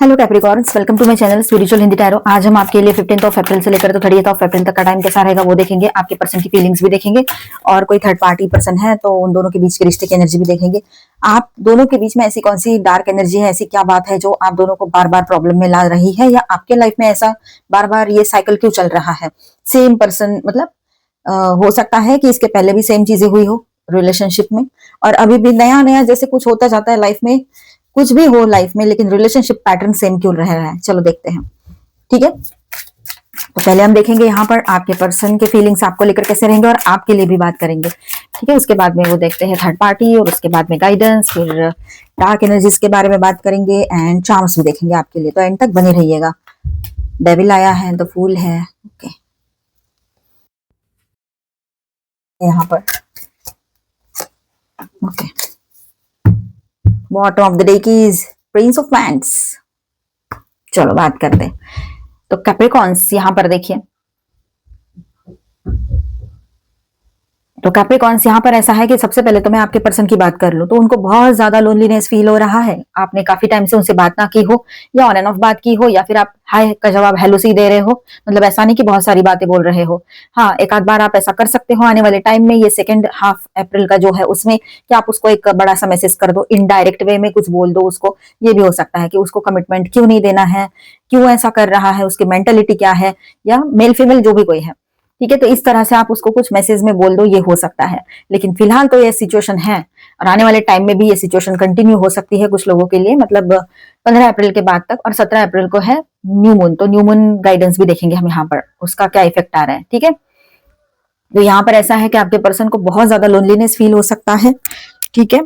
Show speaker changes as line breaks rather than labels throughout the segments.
Hello Capricorns, welcome to my channel spiritual Hindi tarot. आज हम आपके लिए 15 ऑफ अप्रैल से लेकर तो 30 ऑफ अप्रैल तक का टाइम कैसा रहेगा वो देखेंगे। आपके पर्सन की फीलिंग्स भी देखेंगे और कोई थर्ड पार्टी पर्सन है तो उन दोनों के बीच के रिश्ते की एनर्जी भी देखेंगे। आप दोनों के बीच में ऐसी कौन सी डार्क एनर्जी है, ऐसी क्या बात है जो आप दोनों को बार बार प्रॉब्लम में ला रही है, या आपके लाइफ में ऐसा बार बार ये साइकिल क्यों चल रहा है। सेम पर्सन मतलब हो सकता है कि इसके पहले भी सेम चीजें हुई हो रिलेशनशिप में, और अभी भी नया नया जैसे कुछ होता जाता है लाइफ में, कुछ भी हो लाइफ में, लेकिन रिलेशनशिप पैटर्न सेम क्यों रह रहा है। चलो देखते हैं, ठीक है। तो पहले हम देखेंगे यहाँ पर आपके पर्सन के फीलिंग्स आपको लेकर कैसे रहेंगे, और आपके लिए भी बात करेंगे, ठीक है। उसके बाद में वो देखते हैं थर्ड पार्टी, और उसके बाद में गाइडेंस, फिर डार्क एनर्जीज के बारे में बात करेंगे एंड चार्म्स भी देखेंगे आपके लिए। तो एंड तक बने रहिएगा। डेविल आया है, द फूल है, ओके। यहाँ पर okay, bottom of the deck is Prince of wands. चलो बात करते हैं। तो कैप्रिकॉर्न्स यहाँ पर देखिए, तो कैप्रिकॉर्न्स यहाँ पर ऐसा है कि सबसे पहले तो मैं आपके पर्सन की बात कर लूं तो उनको बहुत ज्यादा लोनलीनेस फील हो रहा है। आपने काफी टाइम से उनसे बात ना की हो, या ऑन एंड ऑफ बात की हो, या फिर आप हाय का जवाब हेलो से ही दे रहे हो। मतलब ऐसा नहीं कि बहुत सारी बातें बोल रहे हो। हाँ, एक आध बार आप ऐसा कर सकते हो आने वाले टाइम में, ये सेकंड हाफ अप्रैल का जो है उसमें, कि आप उसको एक बड़ा सा मैसेज कर दो, इनडायरेक्ट वे में कुछ बोल दो उसको। ये भी हो सकता है कि उसको कमिटमेंट क्यों नहीं देना है, क्यों ऐसा कर रहा है, उसकी मेंटेलिटी क्या है, या मेल फीमेल जो भी कोई है, ठीक है। तो इस तरह से आप उसको कुछ मैसेज में बोल दो, ये हो सकता है। लेकिन फिलहाल तो ये सिचुएशन है, और आने वाले टाइम में भी ये सिचुएशन कंटिन्यू हो सकती है कुछ लोगों के लिए, मतलब 15 अप्रैल के बाद तक। और 17 अप्रैल को है न्यू मून, तो न्यू मून गाइडेंस भी देखेंगे हम यहाँ पर, उसका क्या इफेक्ट आ रहा है, ठीक है। तो यहाँ पर ऐसा है कि आपके पर्सन को बहुत ज्यादा लोनलीनेस फील हो सकता है, ठीक है।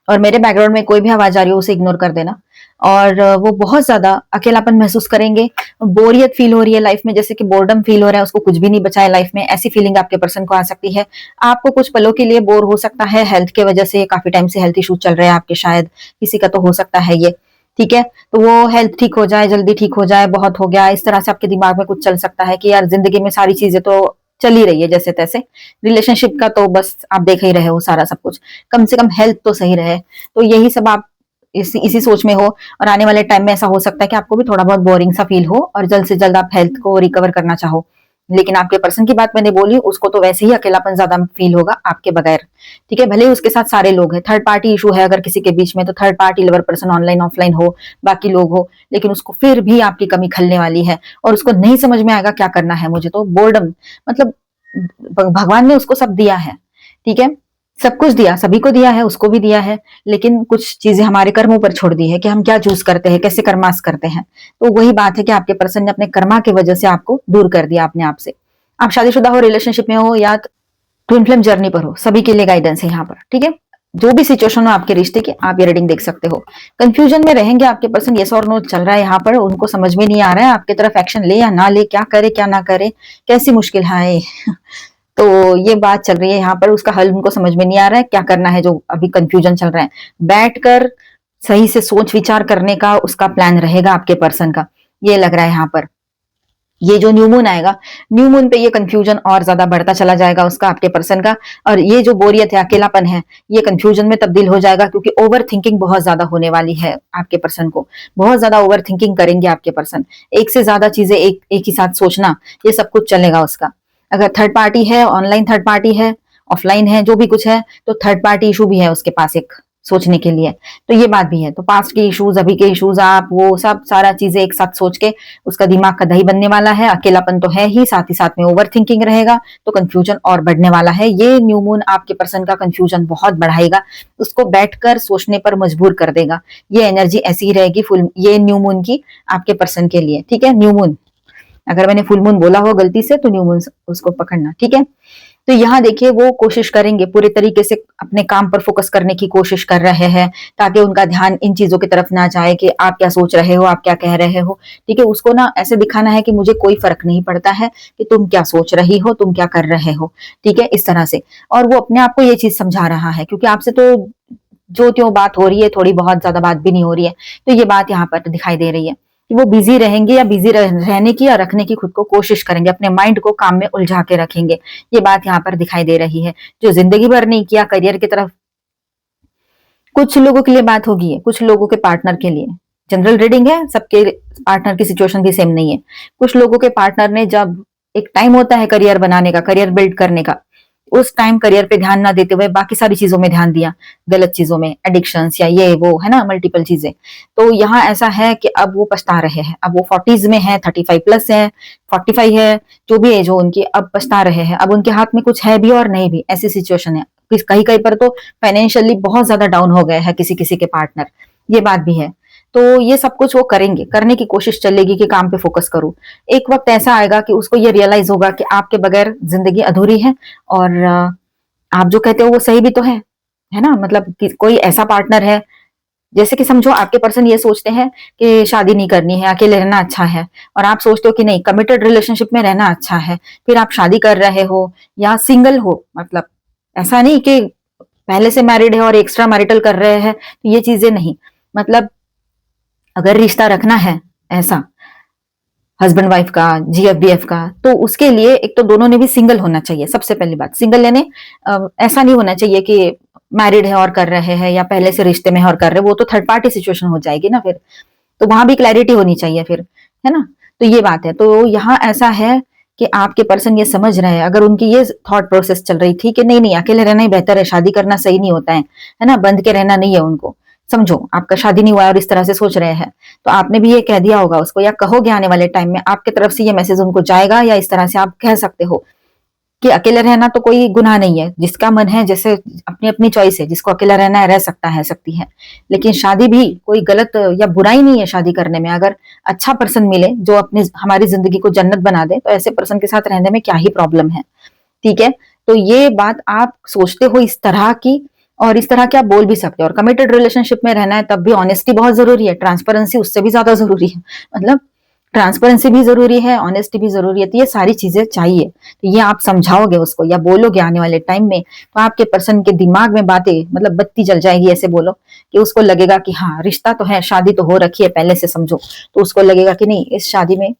और मेरे बैकग्राउंड में कोई भी आवाज आ रही हो उसे इग्नोर कर देना। और वो बहुत ज्यादा अकेलापन महसूस करेंगे, बोरियत फील हो रही है लाइफ में, जैसे कि बोर्डम फील हो रहा है, उसको कुछ भी नहीं बचा है लाइफ में, ऐसी फीलिंग आपके पर्सन को आ सकती है। आपको कुछ पलों के लिए बोर हो सकता है हेल्थ के वजह से, काफी टाइम से हेल्थ इशू चल रहे हैं आपके, शायद किसी का तो हो सकता है ये, ठीक है। तो वो हेल्थ ठीक हो जाए, जल्दी ठीक हो जाए, बहुत हो गया, इस तरह से आपके दिमाग में कुछ चल सकता है कि यार जिंदगी में सारी चीजें तो चल ही रही है जैसे तैसे, रिलेशनशिप का तो बस आप देख ही रहे हो सारा सब कुछ, कम से कम हेल्थ तो सही रहे। तो यही सब आप इसी सोच में हो, और आने वाले टाइम में ऐसा हो सकता है कि आपको भी थोड़ा बहुत बोरिंग सा फील हो, और जल्द से जल्द आप हेल्थ को रिकवर करना चाहो। लेकिन आपके पर्सन की बात मैंने बोली, उसको तो वैसे ही अकेलापन ज्यादा फील होगा आपके बगैर, ठीक है। भले ही उसके साथ सारे लोग हैं, थर्ड पार्टी इशू है अगर किसी के बीच में, तो third party lover person online offline हो, बाकी लोग हो, लेकिन उसको फिर भी आपकी कमी खलने वाली है, और उसको नहीं समझ में आएगा क्या करना है। मुझे तो बोर्डम, मतलब भगवान ने उसको सब दिया है, ठीक है, सब कुछ दिया, सभी को दिया है, उसको भी दिया है, लेकिन कुछ चीजें हमारे कर्मों पर छोड़ दी है कि हम क्या चूज करते हैं, कैसे कर्मास करते हैं। तो वही बात है कि आपके पर्सन ने अपने कर्मा की वजह से आपको दूर कर दिया अपने आप से। आप शादीशुदा हो, रिलेशनशिप में हो, या ट्विन फ्लेम जर्नी पर हो, सभी के लिए गाइडेंस है यहाँ पर, ठीक है। जो भी सिचुएशन हो आपके रिश्ते की, आप ये रीडिंग देख सकते हो। कंफ्यूजन में रहेंगे आपके पर्सन, यस और नो चल रहा है यहाँ पर, उनको समझ में नहीं आ रहा है आपके तरफ एक्शन ले या ना ले, क्या करे क्या ना करे, कैसी मुश्किल है। तो ये बात चल रही है यहाँ पर, उसका हल उनको समझ में नहीं आ रहा है, क्या करना है, जो अभी कंफ्यूजन चल रहा है। बैठकर सही से सोच विचार करने का उसका प्लान रहेगा आपके पर्सन का, ये लग रहा है यहाँ पर। ये जो न्यू मून आएगा, न्यू मून पे ये कंफ्यूजन और ज्यादा बढ़ता चला जाएगा उसका, आपके पर्सन का। और ये जो बोरियत है, अकेलापन है, ये कंफ्यूजन में तब्दील हो जाएगा, क्योंकि ओवर थिंकिंग बहुत ज्यादा होने वाली है आपके पर्सन को। बहुत ज्यादा ओवर थिंकिंग करेंगे आपके पर्सन, एक से ज्यादा चीजें एक ही साथ सोचना, ये सब कुछ चलेगा उसका। अगर थर्ड पार्टी है, ऑनलाइन थर्ड पार्टी है, ऑफलाइन है, जो भी कुछ है, तो थर्ड पार्टी इशू भी है उसके पास एक सोचने के लिए। तो ये बात भी है। तो पास्ट के इश्यूज, अभी के इश्यूज, आप वो सब सारा चीजें एक साथ सोच के उसका दिमाग का दही बनने वाला है। अकेलापन तो है ही, साथ ही साथ में ओवर थिंकिंग रहेगा, तो कंफ्यूजन और बढ़ने वाला है। ये न्यू मून आपके पर्सन का कंफ्यूजन बहुत बढ़ाएगा, उसको बैठकर सोचने पर मजबूर कर देगा। ये एनर्जी ऐसी ही रहेगी फुल ये न्यू मून की आपके पर्सन के लिए, ठीक है। न्यू मून, अगर मैंने फुल मून बोला हो गलती से तो न्यू मून उसको पकड़ना, ठीक है। तो यहाँ देखिए, वो कोशिश करेंगे पूरे तरीके से अपने काम पर फोकस करने की कोशिश कर रहे हैं, ताकि उनका ध्यान इन चीजों की तरफ ना जाए कि आप क्या सोच रहे हो, आप क्या कह रहे हो, ठीक है। उसको ना ऐसे दिखाना है कि मुझे कोई फर्क नहीं पड़ता है कि तुम क्या सोच रही हो, तुम क्या कर रहे हो, ठीक है, इस तरह से। और वो अपने आप को ये चीज समझा रहा है, क्योंकि आपसे तो जो त्यों बात हो रही है, थोड़ी बहुत ज्यादा बात भी नहीं हो रही है, तो ये बात यहाँ पर दिखाई दे रही है कि वो बिजी रहेंगे, या बिजी रहने की या रखने की खुद को कोशिश करेंगे, अपने माइंड को काम में उलझा के रखेंगे। ये बात यहाँ पर दिखाई दे रही है। जो जिंदगी भर नहीं किया करियर की तरफ, कुछ लोगों के लिए बात होगी, कुछ लोगों के पार्टनर के लिए, जनरल रीडिंग है, सबके पार्टनर की सिचुएशन भी सेम नहीं है। कुछ लोगों के पार्टनर ने जब एक टाइम होता है करियर बनाने का, करियर बिल्ड करने का, उस टाइम करियर पे ध्यान ना देते हुए बाकी सारी चीजों में ध्यान दिया, गलत चीजों में, एडिक्शंस या ये वो है ना, मल्टीपल चीजें। तो यहाँ ऐसा है कि अब वो पछता रहे हैं, अब वो 40s में है, 35 प्लस है, 45 है, जो भी एज हो उनकी, अब पछता रहे हैं। अब उनके हाथ में कुछ है भी और नहीं भी, ऐसी सिचुएशन है। कहीं कहीं पर तो फाइनेंशियली बहुत ज्यादा डाउन हो गए हैं किसी किसी के पार्टनर, ये बात भी है। तो ये सब कुछ वो करेंगे, करने की कोशिश चलेगी कि काम पे फोकस करूं। एक वक्त ऐसा आएगा कि उसको ये रियलाइज होगा कि आपके बगैर जिंदगी अधूरी है, और आप जो कहते हो वो सही भी तो है ना। मतलब कि कोई ऐसा पार्टनर है, जैसे कि समझो आपके पर्सन ये सोचते हैं कि शादी नहीं करनी है, अकेले रहना अच्छा है, और आप सोचते हो कि नहीं, कमिटेड रिलेशनशिप में रहना अच्छा है, फिर आप शादी कर रहे हो या सिंगल हो। मतलब ऐसा नहीं कि पहले से मैरिड है और एक्स्ट्रा मैरिटल कर रहे हैं, तो ये चीजें नहीं। मतलब अगर रिश्ता रखना है ऐसा हस्बैंड वाइफ का, जीएफबीएफ का, तो उसके लिए एक तो दोनों ने भी सिंगल होना चाहिए। सबसे पहली बात सिंगल यानी ऐसा नहीं होना चाहिए कि मैरिड है और कर रहे हैं या पहले से रिश्ते में है और कर रहे हैं, वो तो थर्ड पार्टी सिचुएशन हो जाएगी ना फिर। तो वहां भी क्लैरिटी होनी चाहिए फिर, है ना। तो ये बात है। तो यहाँ ऐसा है कि आपके पर्सन ये समझ रहे हैं, अगर उनकी ये थॉट प्रोसेस चल रही थी कि नहीं नहीं अकेले रहना ही बेहतर है, शादी करना सही नहीं होता है ना, बंध के रहना नहीं है उनको। समझो आपका शादी नहीं हुआ और इस तरह से सोच रहे हैं, तो आपने भी ये कह दिया होगा उसको, या कहोगे आने वाले टाइम में, आपकी तरफ से ये मैसेज उनको जाएगा, या इस तरह से आप कह सकते हो कि अकेले रहना तो कोई गुनाह नहीं है, जिसका मन है, जैसे अपनी अपनी चॉइस है, जिसको अकेला रहना है रह सकता है, सकती है। लेकिन शादी भी कोई गलत या बुराई नहीं है शादी करने में। अगर अच्छा पर्सन मिले जो अपनी हमारी जिंदगी को जन्नत बना दे, तो ऐसे पर्सन के साथ रहने में क्या ही प्रॉब्लम है। ठीक है, तो ये बात आप सोचते हो इस तरह की, और इस तरह के आप बोल भी सकते हो। और कमिटेड रिलेशनशिप में रहना है तब भी ऑनेस्टी बहुत जरूरी है, ट्रांसपेरेंसी उससे भी ज्यादा जरूरी है। मतलब ट्रांसपेरेंसी भी जरूरी है, ऑनेस्टी भी जरूरी है, तो ये सारी चीजें चाहिए। तो ये आप समझाओगे उसको या बोलोगे आने वाले टाइम में, तो आपके पर्सन के दिमाग में बातें मतलब बत्ती जल जाएगी। ऐसे बोलो कि उसको लगेगा कि हाँ रिश्ता तो है, शादी तो हो रखी है पहले से, समझो। तो उसको लगेगा कि नहीं, इस शादी में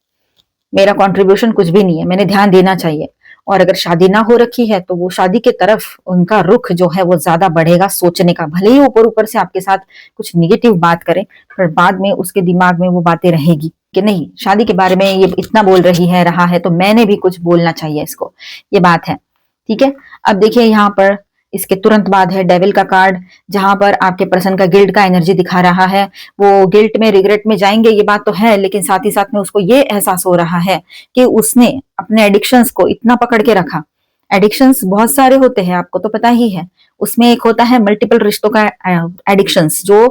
मेरा कंट्रीब्यूशन कुछ भी नहीं है, मैंने ध्यान देना चाहिए। और अगर शादी ना हो रखी है तो वो शादी की तरफ उनका रुख जो है वो ज्यादा बढ़ेगा सोचने का। भले ही ऊपर ऊपर से आपके साथ कुछ निगेटिव बात करें, पर बाद में उसके दिमाग में वो बातें रहेगी कि नहीं, शादी के बारे में ये इतना बोल रही है रहा है, तो मैंने भी कुछ बोलना चाहिए इसको। ये बात है। ठीक है, अब देखिए यहाँ पर इसके तुरंत बाद है डेविल का कार्ड, जहां पर आपके पर्सन का गिल्ट का एनर्जी दिखा रहा है। वो गिल्ट में, रिग्रेट में जाएंगे, ये बात तो है, लेकिन साथ ही साथ में उसको ये एहसास हो रहा है कि उसने अपने एडिक्शंस को इतना पकड़ के रखा। एडिक्शंस बहुत सारे होते हैं, आपको तो पता ही है। उसमें एक होता है मल्टीपल रिश्तों का एडिक्शंस, जो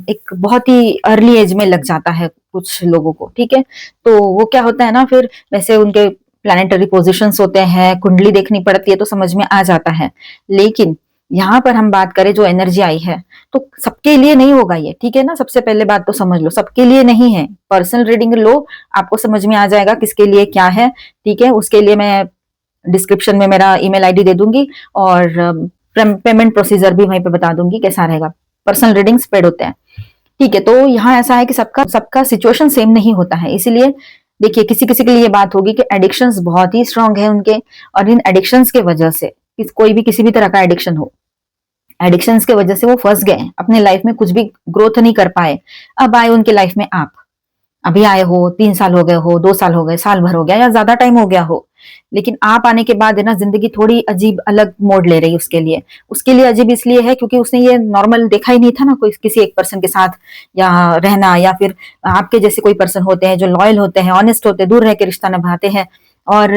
एक बहुत ही अर्ली एज में लग जाता है कुछ लोगों को। ठीक है, तो वो क्या होता है ना, फिर वैसे उनके प्लानिटरी पोजिशंस होते हैं, कुंडली देखनी पड़ती है तो समझ में आ जाता है। लेकिन यहाँ पर हम बात करें जो एनर्जी आई है, तो सबके लिए नहीं होगा ये। ठीक है ना, सबसे पहले बात तो समझ लो, सबके लिए नहीं है। पर्सनल रीडिंग लो, आपको समझ में आ जाएगा किसके लिए क्या है। ठीक है, उसके लिए मैं डिस्क्रिप्शन में मेरा ईमेल आईडी दे दूंगी, और पेमेंट प्रोसीजर भी वहीं पे बता दूंगी कैसा रहेगा। पर्सनल रीडिंग स्प्रेड होते हैं। ठीक है, तो यहाँ ऐसा है कि सबका सबका सिचुएशन सेम नहीं होता है, इसीलिए देखिए किसी किसी के लिए ये बात होगी कि एडिक्शंस बहुत ही स्ट्रांग है उनके, और इन एडिक्शंस के वजह से कोई भी किसी भी तरह का एडिक्शन हो, एडिक्शंस के वजह से वो फंस गए अपने लाइफ में, कुछ भी ग्रोथ नहीं कर पाए। अब आए उनके लाइफ में आप, अभी आए हो, 3 साल हो गए हो, 2 साल हो गए, साल भर हो गया, या ज्यादा टाइम हो गया हो, लेकिन आप आने के बाद है ना जिंदगी थोड़ी अजीब अलग मोड़ ले रही उसके लिए। उसके लिए अजीब इसलिए है क्योंकि उसने ये नॉर्मल देखा ही नहीं था ना, कोई किसी एक पर्सन के साथ या रहना, या फिर आपके जैसे कोई पर्सन होते हैं जो लॉयल होते हैं, ऑनेस्ट होते हैं, दूर रह के रिश्ता निभाते हैं। और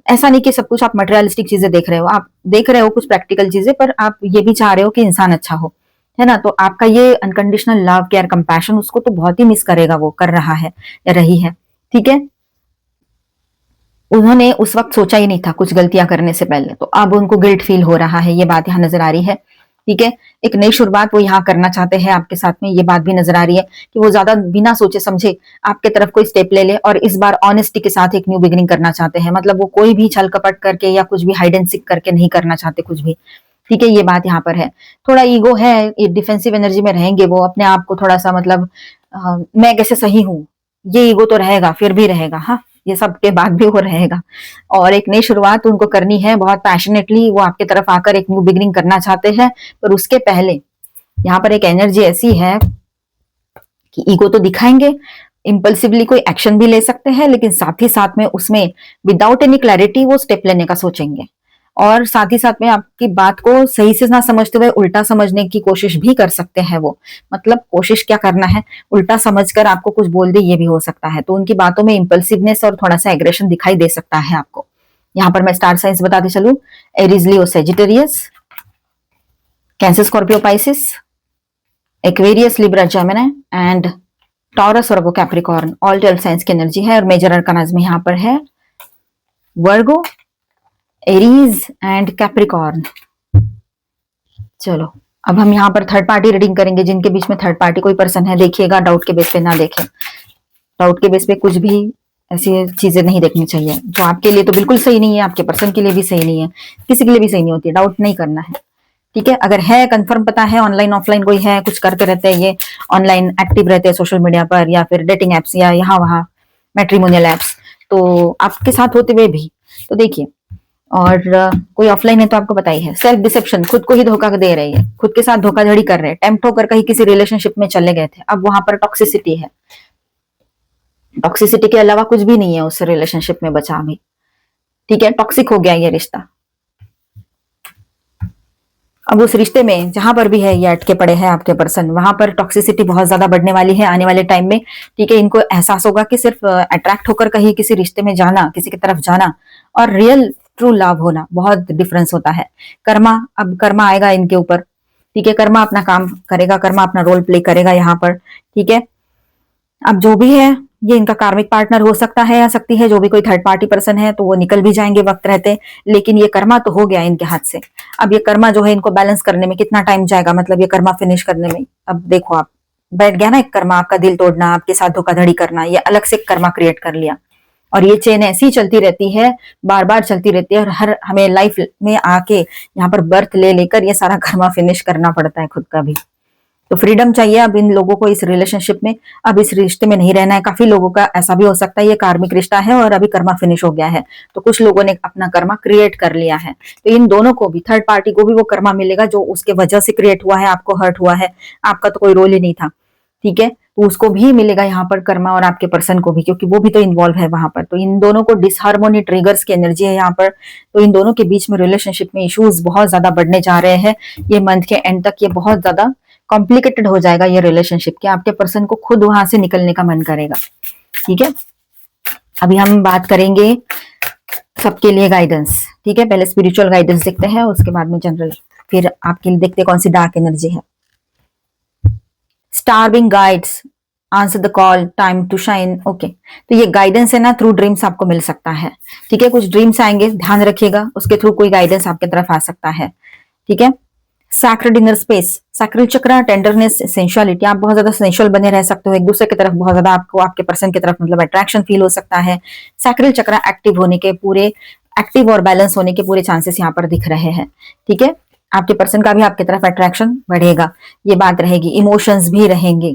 ऐसा नहीं कि सब कुछ आप मटेरियलिस्टिक चीजें देख रहे हो, आप देख रहे हो कुछ प्रैक्टिकल चीजें, पर आप ये भी चाह रहे हो कि इंसान अच्छा हो, है ना। तो आपका ये अनकंडीशनल लव, केयर, कंपैशन उसको तो बहुत ही मिस करेगा, वो कर रहा है या रही है। ठीक है, उन्होंने उस वक्त सोचा ही नहीं था कुछ गलतियां करने से पहले, तो अब उनको गिल्ट फील हो रहा है, ये बात यहाँ नजर आ रही है। ठीक है, एक नई शुरुआत वो यहाँ करना चाहते हैं आपके साथ में, ये बात भी नजर आ रही है कि वो ज्यादा बिना सोचे समझे आपके तरफ कोई स्टेप ले ले, और इस बार ऑनेस्टी के साथ एक न्यू बिगिनिंग करना चाहते हैं। मतलब वो कोई भी छल कपट करके या कुछ भी हाइड एंड सीक करके नहीं करना चाहते कुछ भी। ठीक है, ये बात यहाँ पर है। थोड़ा ईगो है, डिफेंसिव एनर्जी में रहेंगे वो, अपने आप को थोड़ा सा मतलब मैं कैसे सही हूँ, ये ईगो तो रहेगा, फिर भी रहेगा। हाँ, ये सब के बाद भी वो रहेगा। और एक नई शुरुआत उनको करनी है बहुत पैशनेटली, वो आपके तरफ आकर एक न्यू बिगिनिंग करना चाहते हैं। पर उसके पहले यहाँ पर एक एनर्जी ऐसी है कि ईगो तो दिखाएंगे, इम्पल्सिवली कोई एक्शन भी ले सकते हैं, लेकिन साथ ही साथ में उसमें विदाउट एनी क्लैरिटी वो स्टेप लेने का सोचेंगे, और साथ ही साथ में आपकी बात को सही से ना समझते हुए उल्टा समझने की कोशिश भी कर सकते हैं वो। मतलब कोशिश क्या करना है, उल्टा समझकर आपको कुछ बोल दे, ये भी हो सकता है। तो उनकी बातों में इम्पल्सिवनेस और थोड़ा सा एग्रेशन दिखाई दे सकता है आपको। यहाँ पर मैं स्टार साइंस बताते चलूं, Aries, Leo, Sagittarius, cancer, Scorpio, Pisces, Aquarius, Libra, Gemini and taurus और कैप्रिकॉर्न, ऑल 12 साइंस की एनर्जी है। और मेजर अरकानाज में यहाँ पर है वर्गो, एरीज एंड कैप्रिकॉर्न। चलो अब हम यहाँ पर थर्ड पार्टी रीडिंग करेंगे, जिनके बीच में थर्ड पार्टी कोई पर्सन है। देखिएगा, डाउट के बेस पे ना देखें, डाउट के बेस पे कुछ भी ऐसी चीजें नहीं देखनी चाहिए जो आपके लिए तो बिल्कुल सही नहीं है, आपके पर्सन के लिए भी सही नहीं है, किसी के लिए भी सही नहीं होती। डाउट नहीं करना है, ठीक है। अगर है कंफर्म पता है, ऑनलाइन ऑफलाइन कोई है, कुछ करते रहते हैं, ये ऑनलाइन एक्टिव रहते हैं सोशल मीडिया पर या फिर डेटिंग एप्स या यहाँ वहाँ मैट्रिमोनियल एप्स, तो आपके साथ होते हुए भी तो देखिए। और कोई ऑफलाइन है तो आपको पता ही है, सेल्फ डिसेप्शन, खुद को ही धोखा दे रही है, खुद के साथ धोखाधड़ी कर रहे हैं, टेम्प्ट होकर कहीं किसी रिलेशनशिप में चले गए थे, अब वहां पर टॉक्सिसिटी है। टॉक्सिसिटी के अलावा कुछ भी नहीं है उस रिलेशनशिप में बचा भी, ठीक है। टॉक्सिक हो गया ये रिश्ता। अब उस रिश्ते में जहां पर भी है ये अटके पड़े हैं आपके पर्सन, वहां पर टॉक्सिसिटी बहुत ज्यादा बढ़ने वाली है आने वाले टाइम में, ठीक है। इनको एहसास होगा कि सिर्फ अट्रैक्ट होकर कहीं किसी रिश्ते में जाना, किसी की तरफ जाना और रियल ट्रू लव होना, बहुत डिफरेंस होता है। कर्मा, अब कर्मा आएगा इनके ऊपर, ठीक है। कर्मा अपना काम करेगा, कर्मा अपना रोल प्ले करेगा यहाँ पर, ठीक है। अब जो भी है, ये इनका कार्मिक पार्टनर हो सकता है या सकती है, जो भी कोई थर्ड पार्टी पर्सन है तो वो निकल भी जाएंगे वक्त रहते, लेकिन ये कर्मा तो हो गया इनके हाथ से। अब ये कर्मा जो है इनको बैलेंस करने में कितना टाइम जाएगा, मतलब ये कर्मा फिनिश करने में। अब देखो, आप बैठ गया ना एक कर्मा, आपका दिल तोड़ना, आपके साथ धोखाधड़ी करना, ये अलग से कर्मा क्रिएट कर लिया, और ये चेन ऐसी चलती रहती है, बार बार चलती रहती है, और हर हमें लाइफ में आके यहाँ पर बर्थ ले लेकर ये सारा कर्मा फिनिश करना पड़ता है खुद का भी। तो फ्रीडम चाहिए अब इन लोगों को इस रिलेशनशिप में, अब इस रिश्ते में नहीं रहना है। काफी लोगों का ऐसा भी हो सकता है ये कार्मिक रिश्ता है और अभी कर्मा फिनिश हो गया है, तो कुछ लोगों ने अपना कर्मा क्रिएट कर लिया है। तो इन दोनों को भी, थर्ड पार्टी को भी वो कर्मा मिलेगा जो उसके वजह से क्रिएट हुआ है, आपको हर्ट हुआ है, आपका तो कोई रोल ही नहीं था, ठीक है। तो उसको भी मिलेगा यहाँ पर कर्मा, और आपके पर्सन को भी, क्योंकि वो भी तो इन्वॉल्व है वहां पर। तो इन दोनों को डिसहार्मोनी ट्रिगर्स की एनर्जी है यहाँ पर, तो इन दोनों के बीच में रिलेशनशिप में इश्यूज बहुत ज्यादा बढ़ने जा रहे हैं। ये मंथ के एंड तक ये बहुत ज्यादा कॉम्प्लिकेटेड हो जाएगा ये रिलेशनशिप, कि आपके पर्सन को खुद वहां से निकलने का मन करेगा, ठीक है। अभी हम बात करेंगे सबके लिए गाइडेंस, ठीक है। पहले स्पिरिचुअल गाइडेंस देखते हैं, उसके बाद में जनरल, फिर आपके लिए देखते हैं कौन सी डार्क एनर्जी है। Starving guides, answer the call, time to shine, okay. तो ये गाइडेंस है ना, थ्रू ड्रीम्स आपको मिल सकता है, ठीक है। कुछ ड्रीम्स आएंगे, ध्यान रखिएगा, उसके थ्रू कोई गाइडेंस आपके तरफ आ सकता है, ठीक है। सैक्रेड इनर स्पेस, सैक्रल चक्र, टेंडरनेस, सेंसुअलिटी, आप बहुत ज्यादा सेंसुअल बने रह सकते हो एक दूसरे की तरफ, बहुत ज्यादा आपको आपके पर्सन की तरफ मतलब अट्रैक्शन फील हो सकता है। सैक्रल चक्र एक्टिव होने के पूरे, एक्टिव और बैलेंस होने के पूरे चांसेस यहाँ पर दिख रहे हैं, ठीक है। आपके पर्सन का भी आपकी तरफ अट्रैक्शन बढ़ेगा, ये बात रहेगी। इमोशंस भी रहेंगे।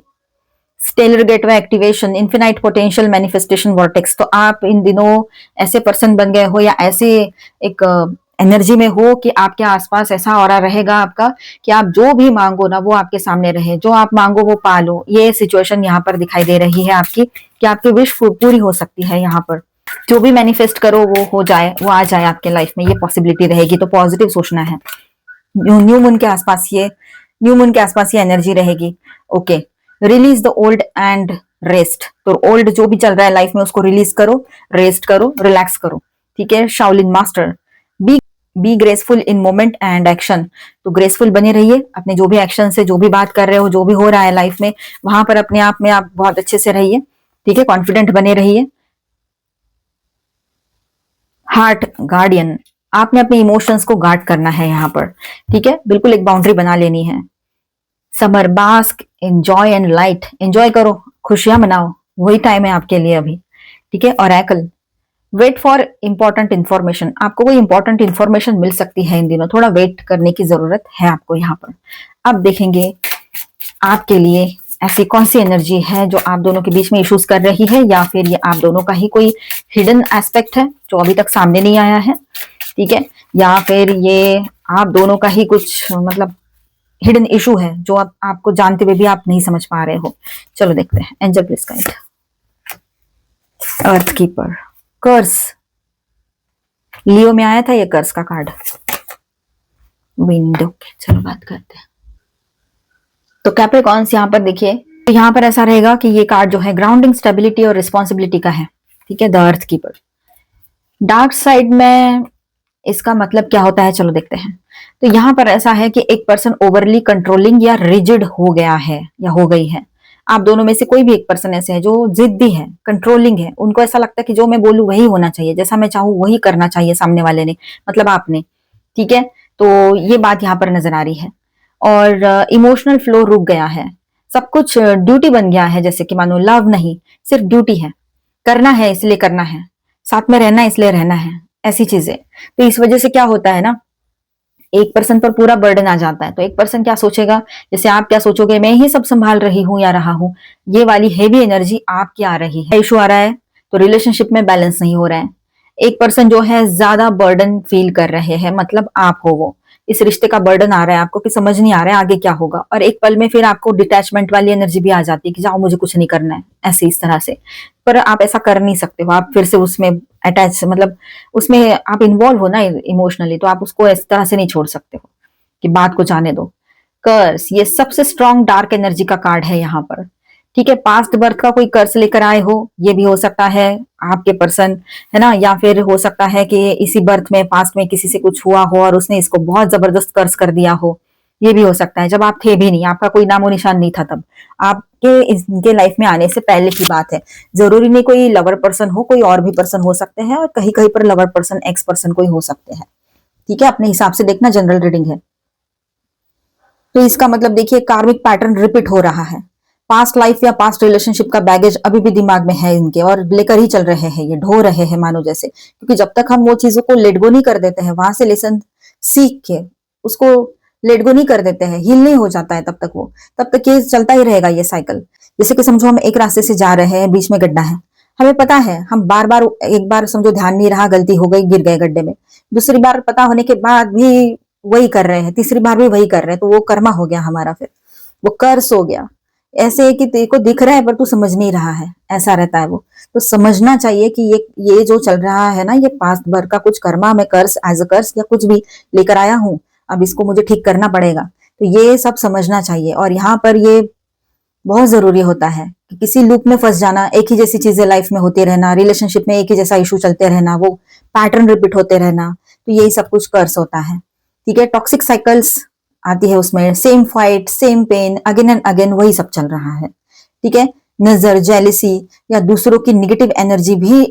Stellar gateway activation, infinite potential manifestation vortex, तो आप इन दिनों ऐसे पर्सन बन गए हो या ऐसे एक एनर्जी में हो कि आपके आसपास ऐसा ऑरा रहेगा आपका कि आप जो भी मांगो ना वो आपके सामने रहे, जो आप मांगो वो पालो। ये सिचुएशन यहाँ पर दिखाई दे रही है आपकी, कि आपकी विश पूरी हो सकती है यहाँ पर। जो भी मैनिफेस्ट करो वो हो जाए, वो आ जाए आपके लाइफ में, ये पॉसिबिलिटी रहेगी। तो पॉजिटिव सोचना है। न्यू मून के आसपास ये, न्यू मून के आसपास ये एनर्जी रहेगी, okay. Release the old and rest, तो ओल्ड जो भी चल रहा है लाइफ में उसको रिलीज करो, रेस्ट करो, रिलैक्स करो, ठीक है। Shaolin master, be graceful in moment and action, तो ग्रेसफुल बने रहिए अपने जो भी एक्शन से, जो भी बात कर रहे हो, जो भी हो रहा है लाइफ में, वहां पर अपने आप में आप बहुत अच्छे से रहिए, ठीक है। कॉन्फिडेंट बने रहिए। हार्ट गार्डियन, आपने अपने इमोशंस को गार्ड करना है यहाँ पर, ठीक है। बिल्कुल एक बाउंड्री बना लेनी है। Summer, bask, enjoy and light, enjoy करो, खुशियां मनाओ, वही टाइम है आपके लिए अभी, ठीक है। Oracle, wait for important information, आपको कोई इंपॉर्टेंट इन्फॉर्मेशन मिल सकती है इन दिनों, थोड़ा वेट करने की जरूरत है आपको यहाँ पर। अब देखेंगे आपके लिए ऐसी कौन सी एनर्जी है जो आप दोनों के बीच में इश्यूज कर रही है, या फिर ये आप दोनों का ही कोई हिडन एस्पेक्ट है जो अभी तक सामने नहीं आया है, ठीक है। या फिर ये आप दोनों का ही कुछ मतलब हिडन इशू है जो आपको जानते हुए भी आप नहीं समझ पा रहे हो। चलो देखते हैं, angel please guide. Earth keeper, curse, Leo में आया था ये कर्स का कार्ड। विंडो, चलो बात करते हैं। तो कैप्रिकॉर्न्स यहाँ पर देखिए, तो यहाँ पर ऐसा रहेगा कि ये कार्ड जो है ग्राउंडिंग, स्टेबिलिटी और रिस्पॉन्सिबिलिटी का है, ठीक है, the earth keeper. Dark side में इसका मतलब क्या होता है, चलो देखते हैं। तो यहाँ पर ऐसा है कि एक पर्सन ओवरली कंट्रोलिंग या रिजिड हो गया है या हो गई है। आप दोनों में से कोई भी एक पर्सन ऐसे है जो जिद्दी है, कंट्रोलिंग है, उनको ऐसा लगता है कि जो मैं बोलूं वही होना चाहिए, जैसा मैं चाहूं वही करना चाहिए सामने वाले ने, मतलब आपने, ठीक है। तो ये बात यहाँ पर नजर आ रही है। और इमोशनल फ्लो रुक गया है, सब कुछ ड्यूटी बन गया है, जैसे कि मानो लव नहीं, सिर्फ ड्यूटी है, करना है इसलिए करना है, साथ में रहना इसलिए रहना है, ऐसी चीजें। तो इस वजह से क्या होता है ना, एक पर्सन पर पूरा बर्डन आ जाता है। तो एक पर्सन क्या सोचेगा, जैसे आप क्या सोचोगे, मैं ही सब संभाल रही हूं या रहा हूं, ये वाली हेवी एनर्जी आपकी आ रही है। इशू आ रहा है, तो रिलेशनशिप में बैलेंस नहीं हो रहा है। एक पर्सन जो है ज्यादा बर्डन फील कर रहे हैं, मतलब आप हो वो, इस रिश्ते का बर्डन आ रहा है आपको कि समझ नहीं आ रहा है आगे क्या होगा, और एक पल में फिर आपको डिटैचमेंट वाली एनर्जी भी आ जाती है कि जाओ मुझे कुछ नहीं करना है, ऐसे इस तरह से। पर आप ऐसा कर नहीं सकते हो, आप फिर से उसमें अटैच, मतलब उसमें आप इन्वॉल्व हो ना इमोशनली, तो आप उसको इस तरह से नहीं छोड़ सकते हो कि बात को जाने दो। कर्स, ये सबसे स्ट्रॉन्ग डार्क एनर्जी का कार्ड है यहाँ पर, ठीक है। पास्ट बर्थ का कोई कर्स लेकर आए हो, ये भी हो सकता है आपके पर्सन, है ना, या फिर हो सकता है कि इसी बर्थ में पास्ट में किसी से कुछ हुआ हो और उसने इसको बहुत जबरदस्त कर्स कर दिया हो, ये भी हो सकता है। जब आप थे भी नहीं, आपका कोई नामो निशान नहीं था, तब आपके इनके लाइफ में आने से पहले की बात है। जरूरी नहीं कोई लवर पर्सन हो, कोई और भी पर्सन हो सकते हैं, और कहीं कहीं पर लवर पर्सन एक्स पर्सन कोई हो सकते हैं, ठीक है। अपने हिसाब से देखना, जनरल रीडिंग है। तो इसका मतलब देखिए, कार्मिक पैटर्न रिपीट हो रहा है। पास्ट लाइफ या पास्ट रिलेशनशिप का बैगेज अभी भी दिमाग में है इनके, और लेकर ही चल रहे हैं, ये ढो रहे हैं मानो जैसे, क्योंकि जब तक हम वो चीजों को लेट गो नहीं कर देते हैं, वहां से लेसन सीख के उसको लेट गो नहीं कर देते हैं, हील नहीं हो जाता है, तब तक ये चलता ही रहेगा ये साइकिल। जैसे कि समझो हम एक रास्ते से जा रहे हैं, बीच में गड्ढा है, हमें पता है, हम बार बार, एक बार समझो ध्यान नहीं रहा, गलती हो गई, गिर गए गड्ढे में, दूसरी बार पता होने के बाद भी वही कर रहे हैं, तीसरी बार भी वही कर रहे हैं, तो वो कर्मा हो गया हमारा, फिर वो कर्स हो गया। ऐसे है कि तेरे को दिख रहा है पर तू समझ नहीं रहा है, ऐसा रहता है वो। तो समझना चाहिए कि ये जो चल रहा है ना, ये पास्ट भर का कुछ कर्मा, मैं कर्स एज अ कर्स या कुछ भी लेकर आया हूं, अब इसको मुझे ठीक करना पड़ेगा। तो ये सब समझना चाहिए, और यहाँ पर ये बहुत जरूरी होता है कि किसी लूप में फंस जाना, एक ही जैसी चीजें लाइफ में होती रहना, रिलेशनशिप में एक ही जैसा इशू चलते रहना, वो पैटर्न रिपीट होते रहना, तो यही सब कुछ कर्स होता है, ठीक है। टॉक्सिक साइकिल्स आती है उसमें, same fight, same pain, again and again, वही सब चल रहा है, ठीक है। नजर, जेलिसी या दूसरों की निगेटिव एनर्जी भी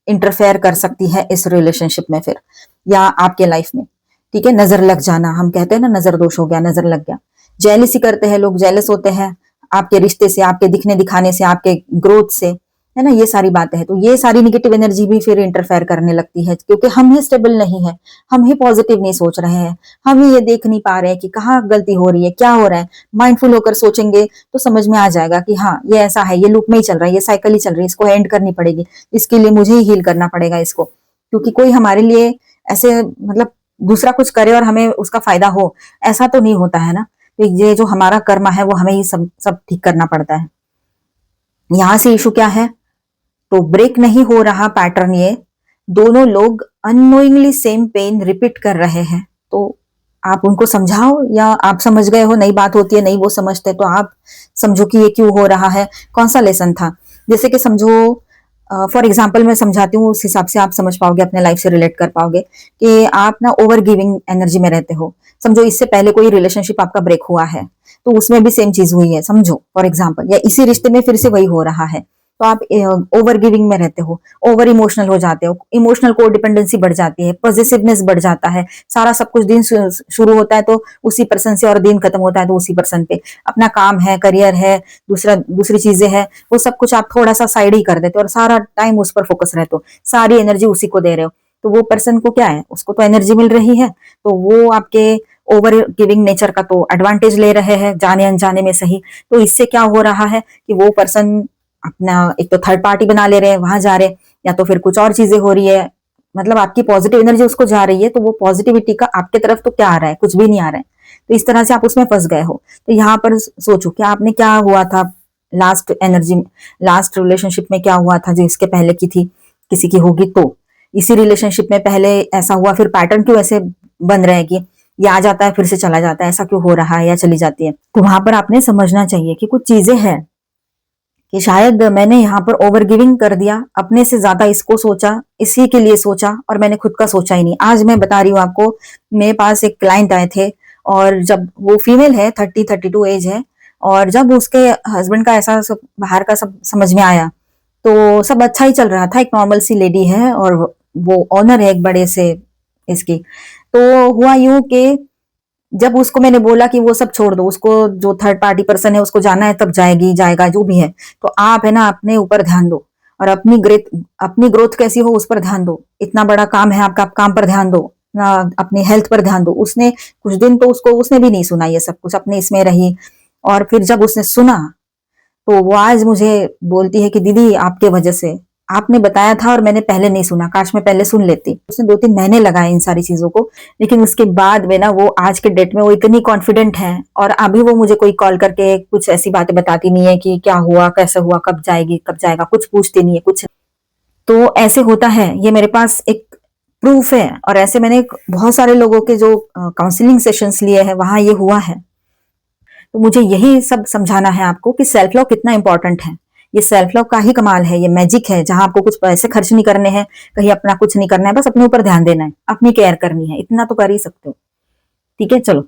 इंटरफेयर कर सकती है इस रिलेशनशिप में फिर, या आपके लाइफ में, ठीक है। नजर लग जाना, हम कहते हैं ना, नजर दोष हो गया, नजर लग गया। जेलिसी करते हैं लोग, जेलस होते हैं आपके रिश्ते से, आपके दिखने दिखाने से, आपके ग्रोथ से, है ना, ये सारी बातें हैं। तो ये सारी निगेटिव एनर्जी भी फिर इंटरफेयर करने लगती है, क्योंकि हम ही स्टेबल नहीं है, हम ही पॉजिटिव नहीं सोच रहे हैं, हम ही ये देख नहीं पा रहे हैं कि कहाँ गलती हो रही है, क्या हो रहा है। माइंडफुल होकर सोचेंगे तो समझ में आ जाएगा कि हाँ ये ऐसा है, ये लूप में ही चल रहा है, ये साइकिल ही चल रही है, इसको एंड करनी पड़ेगी, इसके लिए मुझे ही हील करना पड़ेगा इसको, क्योंकि कोई हमारे लिए ऐसे, मतलब दूसरा कुछ करे और हमें उसका फायदा हो, ऐसा तो नहीं होता है ना। तो ये जो हमारा कर्म है वो हमें ही सब सब ठीक करना पड़ता है। यहां से इशू क्या है, तो ब्रेक नहीं हो रहा पैटर्न, ये दोनों लोग अननोइंगली सेम पेन रिपीट कर रहे हैं। तो आप उनको समझाओ, या आप समझ गए हो, नई बात होती है, नहीं वो समझते, तो आप समझो कि ये क्यों हो रहा है, कौन सा लेसन था। जैसे कि समझो, फॉर एग्जाम्पल मैं समझाती हूँ, उस हिसाब से आप समझ पाओगे, अपने लाइफ से रिलेट कर पाओगे, कि आप ना ओवर गिविंग एनर्जी में रहते हो। समझो इससे पहले कोई रिलेशनशिप आपका ब्रेक हुआ है, तो उसमें भी सेम चीज हुई है, समझो फॉर एग्जाम्पल, या इसी रिश्ते में फिर से वही हो रहा है, तो आप ओवर गिविंग में रहते हो, ओवर इमोशनल हो जाते हो, इमोशनल को डिपेंडेंसी बढ़ जाती है, पॉजिटिवनेस बढ़ जाता है, सारा सब कुछ, दिन शुरू होता है तो उसी पर्सन से, और दिन खत्म होता है तो उसी पर्सन पे, अपना काम है, करियर है, दूसरी चीजें हैं, वो सब कुछ आप थोड़ा सा साइड ही कर देते हो, और सारा टाइम उस पर फोकस रहते हो, सारी एनर्जी उसी को दे रहे हो। तो वो पर्सन को क्या है, उसको तो एनर्जी मिल रही है, तो वो आपके ओवर गिविंग नेचर का तो एडवांटेज ले रहे हैं, जाने अनजाने में सही। तो इससे क्या हो रहा है कि वो पर्सन अपना एक तो थर्ड पार्टी बना ले रहे हैं, वहां जा रहे हैं, या तो फिर कुछ और चीजें हो रही है, मतलब आपकी पॉजिटिव एनर्जी उसको जा रही है, तो वो पॉजिटिविटी का आपके तरफ तो क्या आ रहा है, कुछ भी नहीं आ रहा है। तो इस तरह से आप उसमें फंस गए हो। तो यहाँ पर सोचो कि आपने क्या हुआ था लास्ट रिलेशनशिप में, क्या हुआ था जो इसके पहले की थी, किसी की होगी तो इसी रिलेशनशिप में पहले ऐसा हुआ, फिर पैटर्न क्यों ऐसे बन रहे हैं कि ये आ जाता है फिर से चला जाता है, ऐसा क्यों हो रहा है या चली जाती है। तो वहां पर आपने समझना चाहिए कि कुछ चीजें हैं कि शायद मैंने यहाँ पर ओवर गिविंग कर दिया, अपने से ज्यादा इसको सोचा, इसी के लिए सोचा और मैंने खुद का सोचा ही नहीं। आज मैं बता रही हूँ आपको, मेरे पास एक क्लाइंट आए थे और जब वो फीमेल है, 30-32 एज है, और जब उसके हस्बैंड का ऐसा सब बाहर का सब समझ में आया तो सब अच्छा ही चल रहा था, एक नॉर्मल सी लेडी है और वो ऑनर है एक बड़े से इसकी। तो हुआ यूं कि जब उसको मैंने बोला कि वो सब छोड़ दो, उसको जो थर्ड पार्टी पर्सन है उसको जाना है तब जाएगी जाएगा जो भी है, तो आप है ना अपने ऊपर ध्यान दो और अपनी ग्रोथ कैसी हो उस पर ध्यान दो। इतना बड़ा काम है आपका, आप काम पर ध्यान दो ना, अपनी हेल्थ पर ध्यान दो। उसने कुछ दिन तो उसने भी नहीं सुना ये सब कुछ, अपने इसमें रही। और फिर जब उसने सुना तो वो आज मुझे बोलती है कि दीदी आपके वजह से, आपने बताया था और मैंने पहले नहीं सुना, काश मैं पहले सुन लेती। उसने 2-3 महीने लगाए इन सारी चीजों को, लेकिन उसके बाद में ना वो आज के डेट में वो इतनी कॉन्फिडेंट है और अभी वो मुझे कोई कॉल करके कुछ ऐसी बातें बताती नहीं है कि क्या हुआ, कैसे हुआ, कब जाएगी, कब जाएगा, कुछ पूछती नहीं है कुछ। तो ऐसे होता है, ये मेरे पास एक प्रूफ है। और ऐसे मैंने बहुत सारे लोगों के जो काउंसलिंग सेशंस लिए हैं वहां ये हुआ है। तो मुझे यही सब समझाना है आपको कि सेल्फ लव कितना इंपॉर्टेंट है। ये सेल्फ लव का ही कमाल है, ये मैजिक है जहां आपको कुछ पैसे खर्च नहीं करने हैं, कहीं अपना कुछ नहीं करना है, बस अपने ऊपर ध्यान देना है, अपनी केयर करनी है, इतना तो कर ही सकते हो। ठीक है, चलो।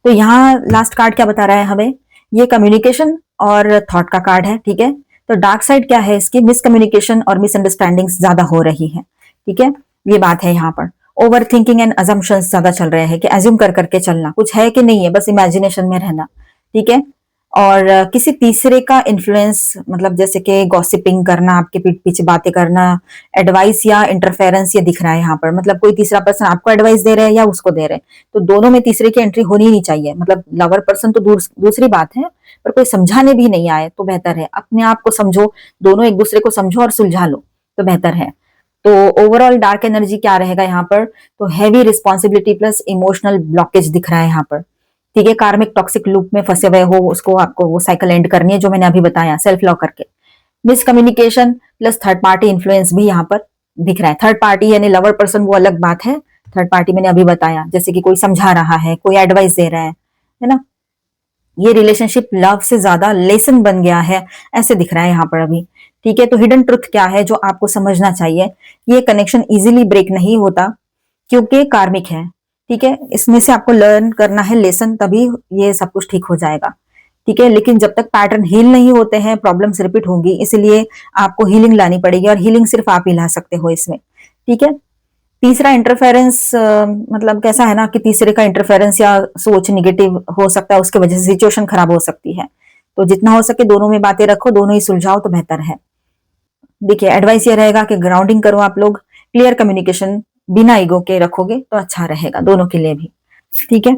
तो यहाँ लास्ट कार्ड क्या बता रहा है हमें, ये कम्युनिकेशन और थॉट का कार्ड है। ठीक है, तो डार्क साइड क्या है इसकी, मिसकम्युनिकेशन और मिसअंडरस्टैंडिंग ज्यादा हो रही है। ठीक है, ये बात है यहाँ पर। ओवर थिंकिंग एंड अजम्पशंस ज्यादा चल रहे हैं कि एज्यूम कर करके चलना, कुछ है कि नहीं है, बस इमेजिनेशन में रहना। ठीक है, और किसी तीसरे का इन्फ्लुएंस, मतलब जैसे कि गॉसिपिंग करना, आपके पीठ पीछे बातें करना, एडवाइस या इंटरफेरेंस, ये दिख रहा है यहाँ पर। मतलब कोई तीसरा पर्सन आपको एडवाइस दे रहे हैं या उसको दे रहे हैं, तो दोनों में तीसरे की एंट्री होनी ही नहीं चाहिए। मतलब लवर पर्सन तो दूसरी बात है, पर कोई समझाने भी नहीं आए तो बेहतर है, अपने आप को समझो, दोनों एक दूसरे को समझो और सुलझा लो तो बेहतर है। तो ओवरऑल डार्क एनर्जी क्या रहेगा यहाँ पर, तो heavy responsibility plus emotional blockage दिख रहा है यहाँ पर। ठीक है, कार्मिक टॉक्सिक लूप में फंसे हुए हो, उसको आपको वो साइकिल एंड करनी है जो मैंने अभी बताया, सेल्फ लव करके। Miscommunication plus third party influence भी यहाँ पर दिख रहा है। थर्ड पार्टी यानी लवर पर्सन वो अलग बात है, थर्ड पार्टी मैंने अभी बताया, जैसे कि कोई समझा रहा है, कोई एडवाइस दे रहा है ना। ये रिलेशनशिप लव से ज्यादा लेसन बन गया है, ऐसे दिख रहा है यहाँ पर अभी। ठीक है, तो हिडन ट्रुथ क्या है जो आपको समझना चाहिए, ये कनेक्शन इजीली ब्रेक नहीं होता क्योंकि कार्मिक है। ठीक है, इसमें से आपको लर्न करना है लेसन, तभी ये सब कुछ ठीक हो जाएगा। ठीक है, लेकिन जब तक पैटर्न हील नहीं होते हैं प्रॉब्लम्स रिपीट होंगी, इसलिए आपको हीलिंग लानी पड़ेगी और हीलिंग सिर्फ आप ही ला सकते हो इसमें। ठीक है, तीसरा इंटरफेरेंस, मतलब कैसा है ना कि तीसरे का इंटरफेरेंस या सोच निगेटिव हो सकता है, उसकी वजह से सिचुएशन खराब हो सकती है। तो जितना हो सके दोनों में बातें रखो, दोनों ही सुलझाओ तो बेहतर है। देखिए, एडवाइस ये रहेगा कि ग्राउंडिंग करो आप लोग, क्लियर कम्युनिकेशन बिना ईगो के रखोगे तो अच्छा रहेगा दोनों के लिए भी। ठीक है,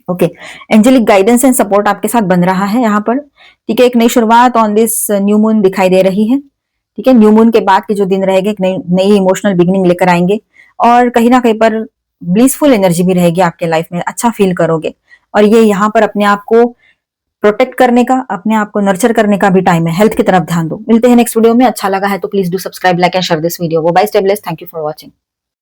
okay. Angelic guidance and support आपके साथ बन रहा है यहाँ पर। ठीक है, एक नई शुरुआत ऑन दिस न्यू मून दिखाई दे रही है। ठीक है, न्यू मून के बाद के जो दिन रहेंगे एक नई नई इमोशनल बिगिनिंग लेकर आएंगे और कहीं ना कहीं पर ब्लिसफुल एनर्जी भी रहेगी आपके लाइफ में, अच्छा फील करोगे। और ये यहाँ पर अपने आप को प्रोटेक्ट करने का, अपने आप को नर्चर करने का भी टाइम है, हेल्थ की तरफ ध्यान दो। मिलते हैं नेक्स्ट वीडियो में, अच्छा लगा है तो please do subscribe, like and share this video. वो bye, stay blessed, thank you for watching.